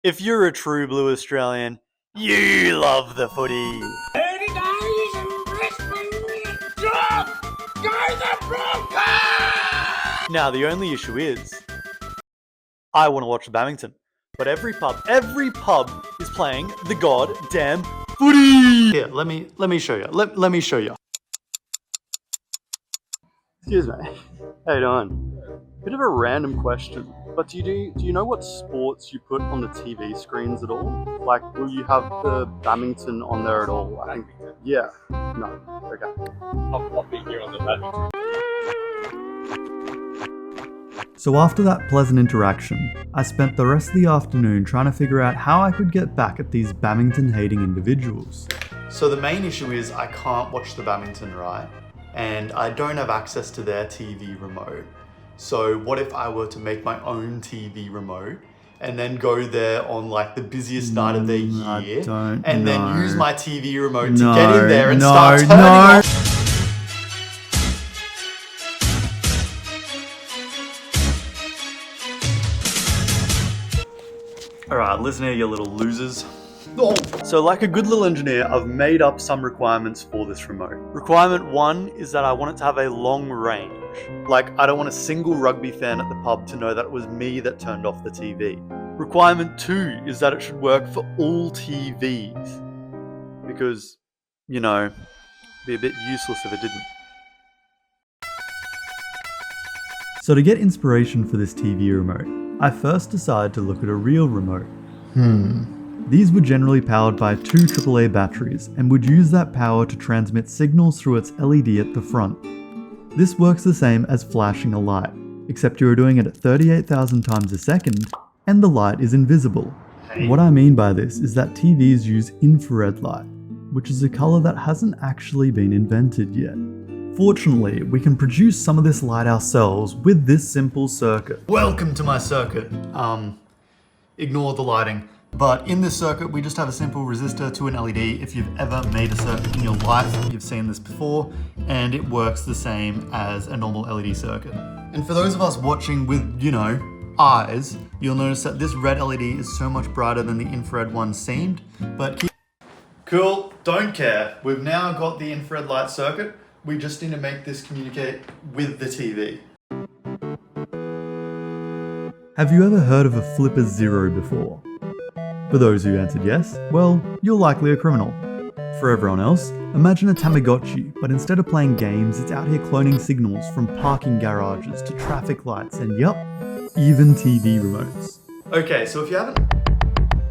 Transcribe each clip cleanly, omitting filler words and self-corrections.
If you're a true blue Australian, you love the footy. Early days in Brisbane, drop! Go the Broncos! Now, the only issue is, I want to watch the Bamington, but every pub is playing the goddamn footy. Here, let me show you. Let me show you. Excuse me. How you doing? Bit of a random question, but do you know what sports you put on the TV screens at all? Like, will you have the Bamington on there at all? I think, yeah. No. Okay. I'll be here on the Betinho. So after that pleasant interaction, I spent the rest of the afternoon trying to figure out how I could get back at these Bamington-hating individuals. So the main issue is I can't watch the Bamington, right? And I don't have access to their TV remote. So what if I were to make my own TV remote and then go there on like the busiest night of their year and then use my TV remote to get in there and start turning off? Alright, listen here, you little losers. Oh. So like a good little engineer, I've made up some requirements for this remote. Requirement 1 is that I want it to have a long range. Like, I don't want a single rugby fan at the pub to know that it was me that turned off the TV. Requirement 2 is that it should work for all TVs. Because, you know, it'd be a bit useless if it didn't. So to get inspiration for this TV remote, I first decided to look at a real remote. These were generally powered by 2 AAA batteries and would use that power to transmit signals through its LED at the front. This works the same as flashing a light, except you are doing it at 38,000 times a second and the light is invisible. What I mean by this is that TVs use infrared light, which is a colour that hasn't actually been invented yet. Fortunately, we can produce some of this light ourselves with this simple circuit. Welcome to my circuit. Ignore the lighting. But in this circuit, we just have a simple resistor to an LED. If you've ever made a circuit in your life, you've seen this before, and it works the same as a normal LED circuit. And for those of us watching with, you know, eyes, you'll notice that this red LED is so much brighter than the infrared one seemed, but cool, don't care. We've now got the infrared light circuit. We just need to make this communicate with the TV. Have you ever heard of a flipper zero before? For those who answered yes, well, you're likely a criminal. For everyone else, imagine a Tamagotchi, but instead of playing games, it's out here cloning signals from parking garages to traffic lights and yup, even TV remotes. Okay, so if you haven't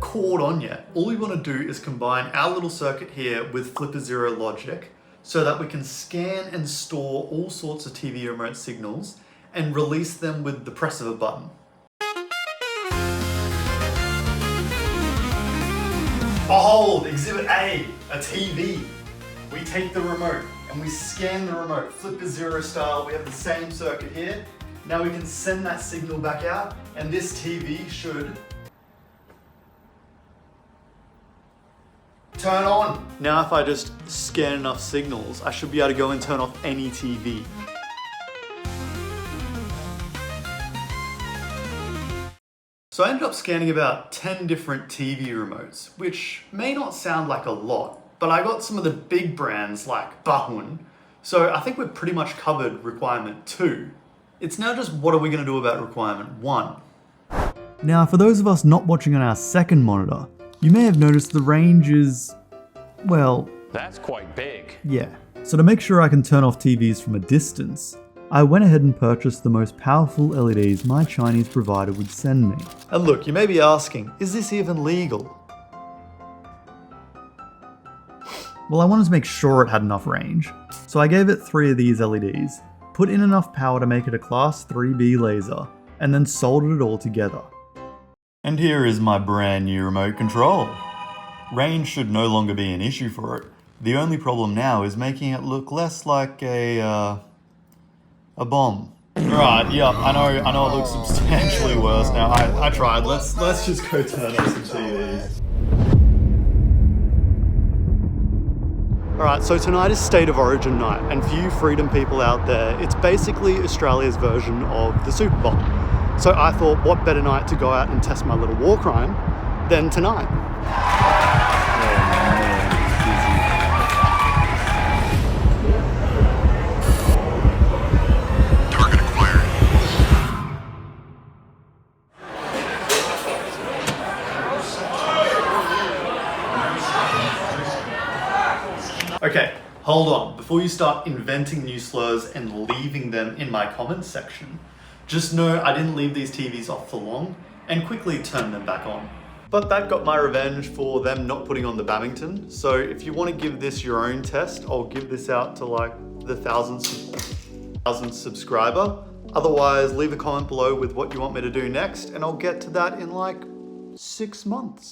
caught on yet, all we want to do is combine our little circuit here with flipper zero logic so that we can scan and store all sorts of TV remote signals and release them with the press of a button. Behold, Exhibit A, a TV. We take the remote and we scan the remote, flipper zero style. We have the same circuit here. Now we can send that signal back out and this TV should turn on. Now if I just scan enough signals, I should be able to go and turn off any TV. So I ended up scanning about 10 different TV remotes, which may not sound like a lot, but I got some of the big brands like Betinho, so I think we've pretty much covered requirement 2. It's now just what are we going to do about requirement 1? Now for those of us not watching on our second monitor, you may have noticed the range is, well... That's quite big. Yeah. So to make sure I can turn off TVs from a distance, I went ahead and purchased the most powerful LEDs my Chinese provider would send me. And look, you may be asking, is this even legal? Well, I wanted to make sure it had enough range, so I gave it 3 of these LEDs, put in enough power to make it a Class 3B laser, and then soldered it all together. And here is my brand new remote control. Range should no longer be an issue for it. The only problem now is making it look less like a bomb. Right, yeah, I know it looks substantially worse now. I tried. Let's just go turn on some TVs. Alright, so tonight is State of Origin night, and for you freedom people out there, it's basically Australia's version of the Super Bowl. So I thought, what better night to go out and test my little war crime than tonight. Target acquired. Okay, hold on. Before you start inventing new slurs and leaving them in my comments section, just know I didn't leave these TVs off for long and quickly turned them back on. But that got my revenge for them not putting on the Babington. So if you want to give this your own test, I'll give this out to like the 1,000th subscriber. Otherwise, leave a comment below with what you want me to do next, and I'll get to that in like 6 months.